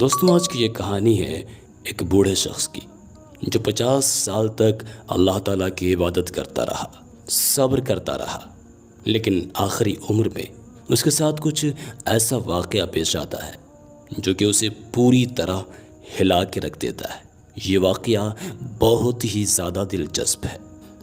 دوستوں، آج کی یہ کہانی ہے ایک بوڑھے شخص کی جو 50 سال تک اللہ تعالیٰ کی عبادت کرتا رہا، صبر کرتا رہا، لیکن آخری عمر میں اس کے ساتھ کچھ ایسا واقعہ پیش آتا ہے جو کہ اسے پوری طرح ہلا کے رکھ دیتا ہے۔ یہ واقعہ بہت ہی زیادہ دلچسپ ہے،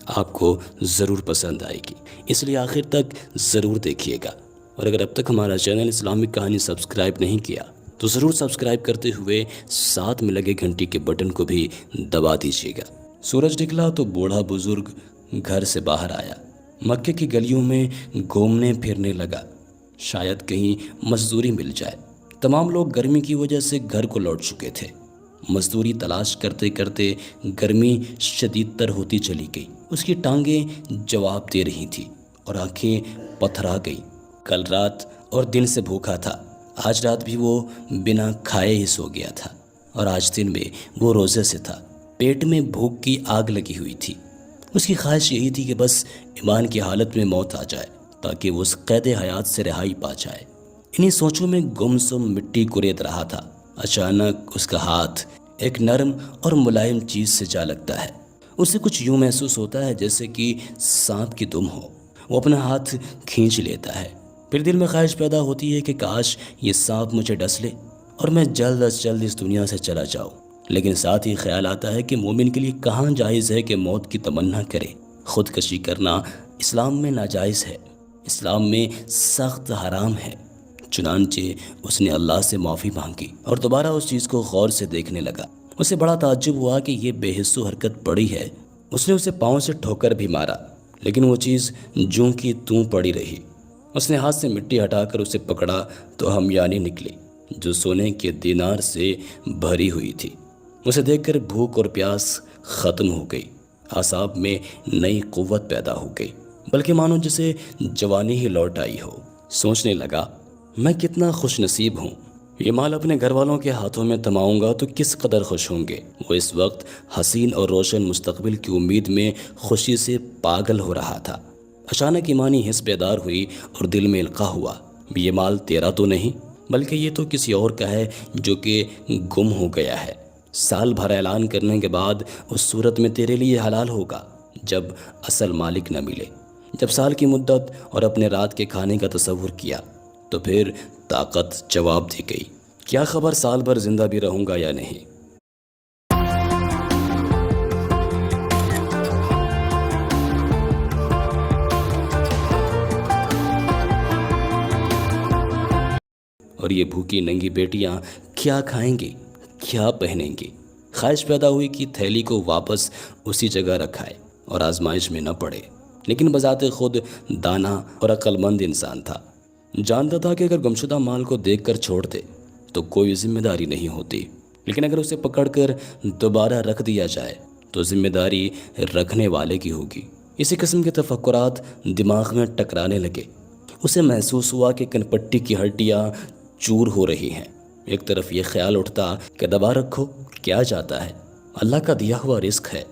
آپ کو ضرور پسند آئے گی، اس لیے آخر تک ضرور دیکھیے گا۔ اور اگر اب تک ہمارا چینل اسلامک کہانی سبسکرائب نہیں کیا تو ضرور سبسکرائب کرتے ہوئے ساتھ میں لگے گھنٹی کے بٹن کو بھی دبا دیجیے گا۔ سورج نکلا تو بوڑھا بزرگ گھر سے باہر آیا، مکے کی گلیوں میں گھومنے پھرنے لگا، شاید کہیں مزدوری مل جائے۔ تمام لوگ گرمی کی وجہ سے گھر کو لوٹ چکے تھے۔ مزدوری تلاش کرتے کرتے گرمی شدید تر ہوتی چلی گئی، اس کی ٹانگیں جواب دے رہی تھیں اور آنکھیں پتھرا گئیں۔ کل رات اور دن سے بھوکا تھا، آج رات بھی وہ بنا کھائے ہی سو گیا تھا، اور آج دن میں وہ روزے سے تھا۔ پیٹ میں بھوک کی آگ لگی ہوئی تھی۔ اس کی خواہش یہی تھی کہ بس ایمان کی حالت میں موت آ جائے تاکہ وہ اس قید حیات سے رہائی پا جائے۔ انہی سوچوں میں گمسم مٹی کریت رہا تھا، اچانک اس کا ہاتھ ایک نرم اور ملائم چیز سے جا لگتا ہے۔ اسے کچھ یوں محسوس ہوتا ہے جیسے کہ سانپ کی دم ہو۔ وہ اپنا ہاتھ کھینچ لیتا ہے، پھر دل میں خواہش پیدا ہوتی ہے کہ کاش یہ سانپ مجھے ڈس لے اور میں جلد از جلد اس دنیا سے چلا جاؤں۔ لیکن ساتھ ہی خیال آتا ہے کہ مومن کے لیے کہاں جائز ہے کہ موت کی تمنا کرے۔ خودکشی کرنا اسلام میں ناجائز ہے، اسلام میں سخت حرام ہے۔ چنانچہ اس نے اللہ سے معافی مانگی اور دوبارہ اس چیز کو غور سے دیکھنے لگا۔ اسے بڑا تعجب ہوا کہ یہ بے حس و حرکت پڑی ہے۔ اس نے اسے پاؤں سے ٹھوکر بھی مارا، لیکن وہ چیز جوں کی توں پڑی رہی۔ اس نے ہاتھ سے مٹی ہٹا کر اسے پکڑا تو ہمیانی نکلی جو سونے کے دینار سے بھری ہوئی تھی۔ اسے دیکھ کر بھوک اور پیاس ختم ہو گئی، اعصاب میں نئی قوت پیدا ہو گئی، بلکہ مانو جسے جوانی ہی لوٹ آئی ہو۔ سوچنے لگا، میں کتنا خوش نصیب ہوں، یہ مال اپنے گھر والوں کے ہاتھوں میں تھماؤں گا تو کس قدر خوش ہوں گے۔ وہ اس وقت حسین اور روشن مستقبل کی امید میں خوشی سے پاگل ہو رہا تھا۔ اچانک ایمانی حس بیدار ہوئی اور دل میں القاء ہوا، یہ مال تیرا تو نہیں، بلکہ یہ تو کسی اور کا ہے جو کہ گم ہو گیا ہے۔ سال بھر اعلان کرنے کے بعد اس صورت میں تیرے لیے حلال ہوگا جب اصل مالک نہ ملے۔ جب سال کی مدت اور اپنے رات کے کھانے کا تصور کیا تو پھر طاقت جواب دی گئی، کیا خبر سال بھر زندہ بھی رہوں گا یا نہیں۔ اور یہ بھوکی ننگی بیٹیاں کیا کھائیں گی، کیا پہنیں گی۔ خواہش پیدا ہوئی کہ تھیلی کو واپس اسی جگہ رکھائے اور آزمائش میں نہ پڑے، لیکن بذات خود دانا اور عقل مند انسان تھا۔ جانتا تھا کہ اگر گمشدہ مال کو دیکھ کر چھوڑ دے تو کوئی ذمہ داری نہیں ہوتی، لیکن اگر اسے پکڑ کر دوبارہ رکھ دیا جائے تو ذمہ داری رکھنے والے کی ہوگی۔ اسی قسم کے تفکرات دماغ میں ٹکرانے لگے۔ اسے محسوس ہوا کہ کن پٹی کی ہڈیاں چور ہو رہی ہیں۔ ایک طرف یہ خیال اٹھتا کہ دبا رکھو، کیا جاتا ہے، اللہ کا دیا ہوا رزق ہے،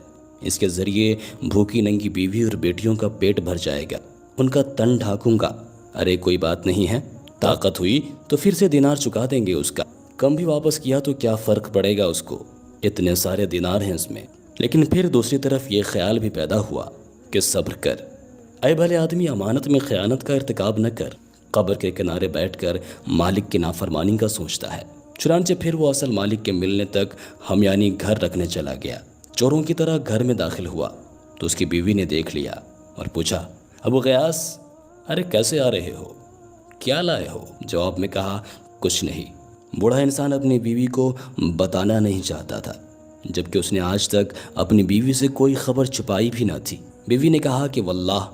اس کے ذریعے بھوکی ننگی بیوی اور بیٹیوں کا پیٹ بھر جائے گا، ان کا تن ڈھانکوں گا۔ ارے کوئی بات نہیں ہے، طاقت ہوئی تو پھر سے دینار چکا دیں گے، اس کا کم بھی واپس کیا تو کیا فرق پڑے گا اس کو، اتنے سارے دینار ہیں اس میں۔ لیکن پھر دوسری طرف یہ خیال بھی پیدا ہوا کہ صبر کر، اے بھلے آدمی، امانت میں خیانت کا ارتکاب نہ کر۔ قبر کے کنارے بیٹھ کر مالک کی نافرمانی کا سوچتا ہے۔ چنانچہ پھر وہ اصل مالک کے ملنے تک ہمیانی گھر رکھنے چلا گیا۔ چوروں کی طرح گھر میں داخل ہوا تو اس کی بیوی نے دیکھ لیا اور پوچھا، ابو غیاث، ارے کیسے آ رہے ہو، کیا لائے ہو؟ جواب میں کہا، کچھ نہیں۔ بوڑھا انسان اپنی بیوی کو بتانا نہیں چاہتا تھا، جبکہ اس نے آج تک اپنی بیوی سے کوئی خبر چھپائی بھی نہ تھی۔ بیوی نے کہا کہ واللہ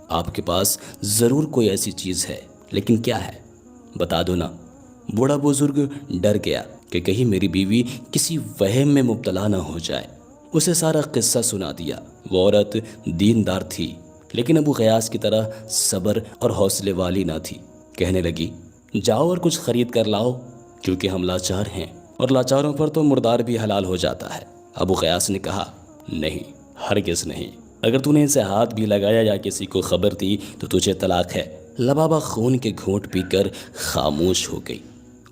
آپ کے پاس ضرور کوئی ایسی چیز ہے، لیکن کیا ہے، بتا دو نا۔ بوڑھا بزرگ ڈر گیا کہ کہیں میری بیوی کسی وہم میں مبتلا نہ ہو جائے۔ اسے سارا قصہ سنا دیا۔ وہ عورت دیندار تھی، لیکن ابو غیاث کی طرح صبر اور حوصلے والی نہ تھی۔ کہنے لگی، جاؤ اور کچھ خرید کر لاؤ، کیونکہ ہم لاچار ہیں اور لاچاروں پر تو مردار بھی حلال ہو جاتا ہے۔ ابو غیاث نے کہا، نہیں، ہرگز نہیں، اگر تو نے ان سے ہاتھ بھی لگایا یا کسی کو خبر دی تو تجھے طلاق ہے۔ لبابہ خون کے گھونٹ پی کر خاموش ہو گئی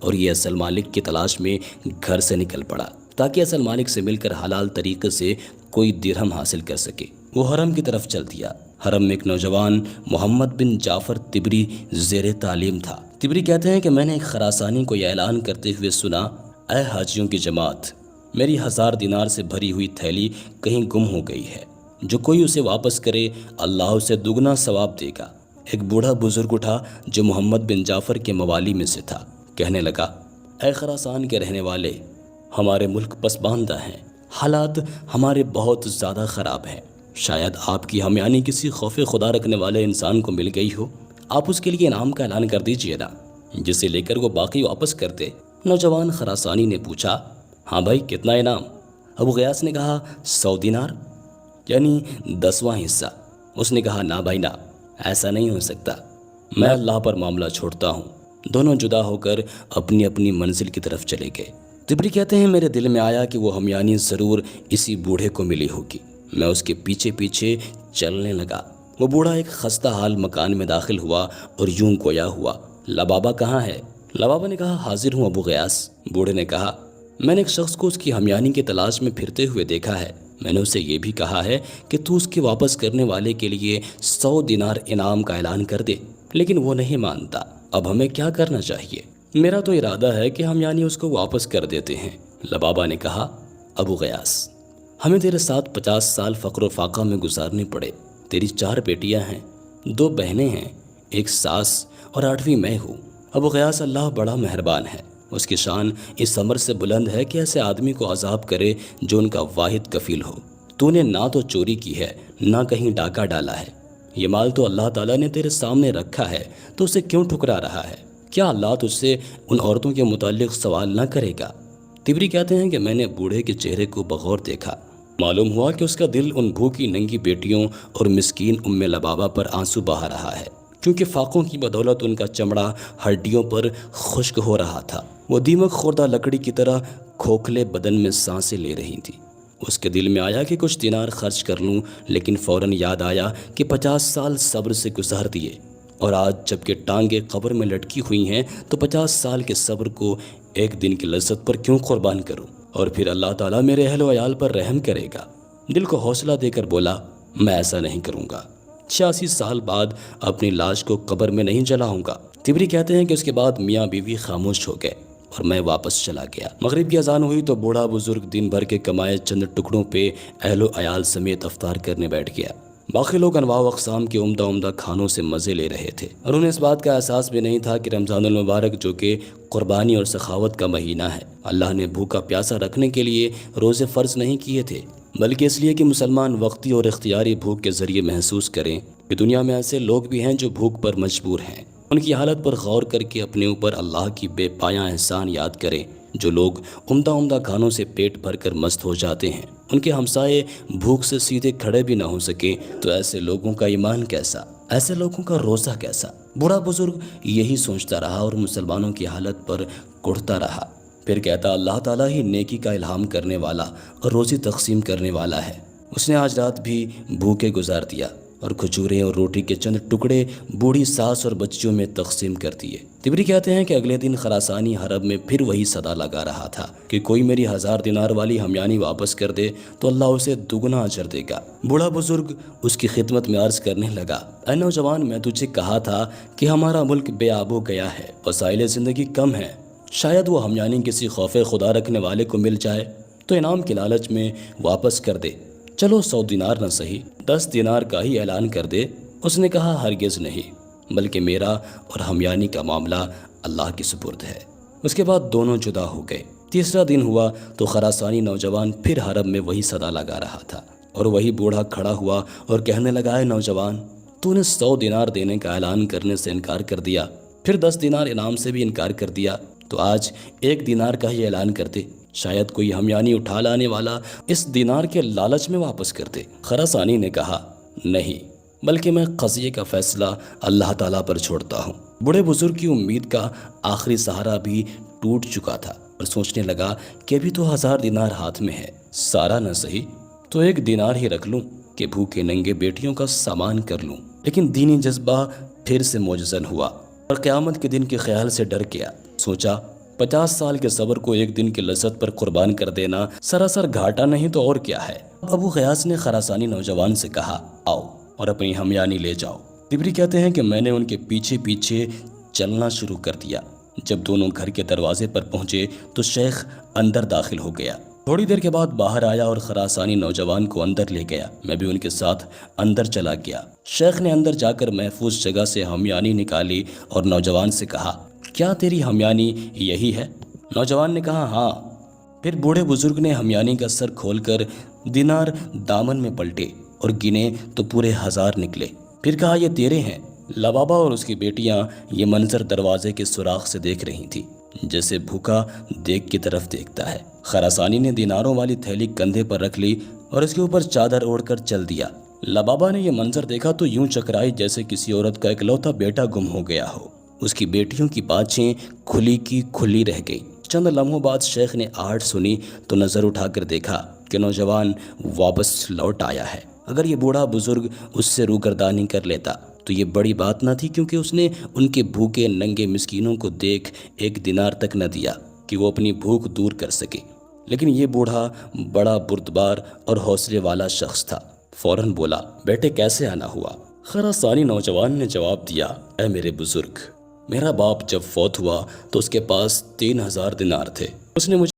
اور یہ اصل مالک کی تلاش میں گھر سے نکل پڑا تاکہ اصل مالک سے مل کر حلال طریقے سے کوئی درہم حاصل کر سکے۔ وہ حرم کی طرف چل دیا۔ حرم میں ایک نوجوان محمد بن جعفر تبری زیر تعلیم تھا۔ تبری کہتے ہیں کہ میں نے ایک خراسانی کو یہ اعلان کرتے ہوئے سنا، اے حاجیوں کی جماعت، میری 1000 دینار سے بھری ہوئی تھیلی کہیں گم ہو گئی ہے، جو کوئی اسے واپس کرے اللہ اسے دگنا ثواب دے گا۔ ایک بوڑھا بزرگ اٹھا جو محمد بن جعفر کے موالی میں سے تھا، کہنے لگا، اے خراسان کے رہنے والے، ہمارے ملک پسماندہ ہیں، حالات ہمارے بہت زیادہ خراب ہیں، شاید آپ کی ہمیانی کسی خوف خدا رکھنے والے انسان کو مل گئی ہو، آپ اس کے لیے انعام کا اعلان کر دیجئے نا، جسے لے کر وہ باقی واپس کر دے۔ نوجوان خراسانی نے پوچھا، ہاں بھائی کتنا انعام؟ ابو غیاث نے کہا 100 دینار، یعنی 10واں حصہ۔ اس نے کہا، نہ بھائی نہ، ایسا نہیں ہو سکتا، میں اللہ پر معاملہ چھوڑتا ہوں۔ دونوں جدا ہو کر اپنی اپنی منزل کی طرف چلے گئے۔ تبری کہتے ہیں میرے دل میں آیا کہ وہ ہمیانی ضرور اسی بوڑھے کو ملی ہوگی۔ میں اس کے پیچھے پیچھے چلنے لگا۔ وہ بوڑھا ایک خستہ حال مکان میں داخل ہوا اور یوں گویا ہوا، لبابہ کہاں ہے؟ لبابہ نے کہا، حاضر ہوں ابو غیاث۔ بوڑھے نے کہا، میں نے ایک شخص کو اس کی ہمیانی کی تلاش میں پھرتے ہوئے دیکھا ہے، میں نے اسے یہ بھی کہا ہے کہ تو اس کے واپس کرنے والے کے لیے 100 دینار انعام کا اعلان کر دے، لیکن وہ نہیں مانتا۔ اب ہمیں کیا کرنا چاہیے؟ میرا تو ارادہ ہے کہ ہم یعنی اس کو واپس کر دیتے ہیں۔ لبابہ نے کہا، ابو غیاث، ہمیں تیرے ساتھ 50 سال فقر و فاقہ میں گزارنے پڑے، تیری 4 بیٹیاں ہیں، 2 بہنیں ہیں، ایک ساس اور 8ویں میں ہوں۔ ابو غیاث، اللہ بڑا مہربان ہے، اس کی شان اس امر سے بلند ہے کہ ایسے آدمی کو عذاب کرے جو ان کا واحد کفیل ہو۔ تو نے نہ تو چوری کی ہے، نہ کہیں ڈاکہ ڈالا ہے، یہ مال تو اللہ تعالیٰ نے تیرے سامنے رکھا ہے، تو اسے کیوں ٹھکرا رہا ہے؟ کیا اللہ تجھ سے ان عورتوں کے متعلق سوال نہ کرے گا؟ تبری کہتے ہیں کہ میں نے بوڑھے کے چہرے کو بغور دیکھا، معلوم ہوا کہ اس کا دل ان بھوکی ننگی بیٹیوں اور مسکین ام لبابہ پر آنسو بہا رہا ہے، کیونکہ فاقوں کی بدولت ان کا چمڑا ہڈیوں پر خشک ہو رہا تھا۔ وہ دیمک خوردہ لکڑی کی طرح کھوکھلے بدن میں سانسیں لے رہی تھی۔ اس کے دل میں آیا کہ کچھ دینار خرچ کر لوں، لیکن فوراً یاد آیا کہ 50 سال صبر سے گزار دیے، اور آج جب کہ ٹانگیں قبر میں لٹکی ہوئی ہیں تو 50 سال کے صبر کو ایک دن کی لذت پر کیوں قربان کروں؟ اور پھر اللہ تعالیٰ میرے اہل و عیال پر رحم کرے گا۔ دل کو حوصلہ دے کر بولا، میں ایسا نہیں کروں گا، 86 سال بعد اپنی لاش کو قبر میں نہیں جلاؤں گا۔ تبری کہتے ہیں کہ اس کے بعد میاں بیوی خاموش ہو گئے اور میں واپس چلا گیا۔ مغرب کی اذان ہوئی تو بوڑھا بزرگ دن بھر کے کمائے چند ٹکڑوں پہ اہل و عیال سمیت افطار کرنے بیٹھ گیا۔ باقی لوگ انواع و اقسام کے عمدہ عمدہ کھانوں سے مزے لے رہے تھے، اور انہیں اس بات کا احساس بھی نہیں تھا کہ رمضان المبارک، جو کہ قربانی اور سخاوت کا مہینہ ہے، اللہ نے بھوکا پیاسا رکھنے کے لیے روزے فرض نہیں کیے تھے، بلکہ اس لیے کہ مسلمان وقتی اور اختیاری بھوک کے ذریعے محسوس کریں کہ دنیا میں ایسے لوگ بھی ہیں جو بھوک پر مجبور ہیں۔ ان کی حالت پر غور کر کے اپنے اوپر اللہ کی بے پایاں احسان یاد کریں۔ جو لوگ عمدہ عمدہ کھانوں سے پیٹ بھر کر مست ہو جاتے ہیں، ان کے ہمسائے بھوک سے سیدھے کھڑے بھی نہ ہو سکے، تو ایسے لوگوں کا ایمان کیسا، ایسے لوگوں کا روزہ کیسا؟ بوڑھا بزرگ یہی سوچتا رہا اور مسلمانوں کی حالت پر کڑھتا رہا۔ پھر کہتا، اللہ تعالیٰ ہی نیکی کا الہام کرنے والا اور روزی تقسیم کرنے والا ہے۔ اس نے آج رات بھی بھوکے گزار دیا اور کھجوریں اور روٹی کے چند ٹکڑے بوڑھی ساس اور بچیوں میں تقسیم کر دیے۔ تبری کہتے ہیں کہ اگلے دن خراسانی حرم میں پھر وہی صدا لگا رہا تھا کہ کوئی میری 1000 دینار والی ہمیانی واپس کر دے تو اللہ اسے دگنا اجر دے گا۔ بوڑھا بزرگ اس کی خدمت میں عرض کرنے لگا، اے نوجوان، میں تجھے کہا تھا کہ ہمارا ملک بے آب و گیا ہے، وسائل زندگی کم ہیں، شاید وہ ہمیانی کسی خوف خدا رکھنے والے کو مل جائے تو انعام کے لالچ میں واپس کر دے، چلو 100 دینار نہ صحیح 10 دینار کا ہی اعلان کر دے۔ اس نے کہا، ہرگز نہیں، بلکہ میرا اور ہمیانی کا معاملہ اللہ کی سپرد ہے۔ اس کے بعد دونوں جدا ہو گئے۔ تیسرا دن ہوا تو خراسانی نوجوان پھر حرم میں وہی صدا لگا رہا تھا، اور وہی بوڑھا کھڑا ہوا اور کہنے لگا، اے نوجوان، تو نے 100 دینار دینے کا اعلان کرنے سے انکار کر دیا، پھر 10 دینار انعام سے بھی انکار کر دیا، تو آج 1 دینار کا ہی اعلان کر دے، شاید کوئی ہمیانی اٹھا لانے والا اس دینار کے لالچ میں واپس کر دے۔ خراسانی نے کہا، نہیں، بلکہ میں قضیے کا فیصلہ اللہ تعالیٰ پر چھوڑتا ہوں۔ بڑے بزرگ کی امید کا آخری سہارا بھی ٹوٹ چکا تھا اور سوچنے لگا کہ ابھی تو 1000 دینار ہاتھ میں ہے، سارا نہ صحیح تو 1 دینار ہی رکھ لوں کہ بھوکے ننگے بیٹیوں کا سامان کر لوں۔ لیکن دینی جذبہ پھر سے موجزن ہوا اور قیامت کے دن کے خیال سے ڈر گیا۔ سوچا، 50 سال کے صبر کو ایک دن کی لذت پر قربان کر دینا سراسر گھاٹا نہیں تو اور کیا ہے۔ ابو غیاث نے خراسانی نوجوان سے کہا، آؤ اور اپنی ہمیانی لے جاؤ۔ تبری کہتے ہیں کہ میں نے ان کے پیچھے پیچھے چلنا شروع کر دیا۔ جب دونوں گھر کے دروازے پر پہنچے تو شیخ اندر داخل ہو گیا۔ تھوڑی دیر کے بعد باہر آیا اور خراسانی نوجوان کو اندر لے گیا۔ میں بھی ان کے ساتھ اندر چلا گیا۔ شیخ نے اندر جا کر محفوظ جگہ سے ہمیانی نکالی اور نوجوان سے کہا، کیا تیری ہمیانی یہی ہے؟ نوجوان نے کہا، ہاں۔ پھر بوڑھے بزرگ نے ہمیانی کا سر کھول کر دینار دامن میں پلٹے اور گنے تو پورے 1000 نکلے۔ پھر کہا، یہ تیرے ہیں۔ لبابا اور اس کی بیٹیاں یہ منظر دروازے کے سوراخ سے دیکھ رہی تھی، جیسے بھوکا دیگ کی طرف دیکھتا ہے۔ خراسانی نے دیناروں والی تھیلی کندھے پر رکھ لی اور اس کے اوپر چادر اوڑھ کر چل دیا۔ لبابا نے یہ منظر دیکھا تو یوں چکرائی جیسے کسی عورت کا اکلوتا بیٹا گم ہو گیا ہو۔ اس کی بیٹیوں کی بانچیں کھلی کی کھلی رہ گئیں۔ چند لمحوں بعد شیخ نے آہٹ سنی تو نظر اٹھا کر دیکھا کہ نوجوان واپس لوٹ آیا ہے۔ اگر یہ بوڑھا بزرگ اس سے روگردانی کر لیتا تو یہ بڑی بات نہ تھی، کیونکہ اس نے ان کے بھوکے ننگے مسکینوں کو دیکھ 1 دینار تک نہ دیا کہ وہ اپنی بھوک دور کر سکے۔ لیکن یہ بوڑھا بڑا بردبار اور حوصلے والا شخص تھا۔ فوراً بولا، بیٹے کیسے آنا ہوا؟ خراسانی نوجوان نے جواب دیا، اے میرے بزرگ، میرا باپ جب فوت ہوا تو اس کے پاس 3000 دینار تھے۔ اس نے مجھے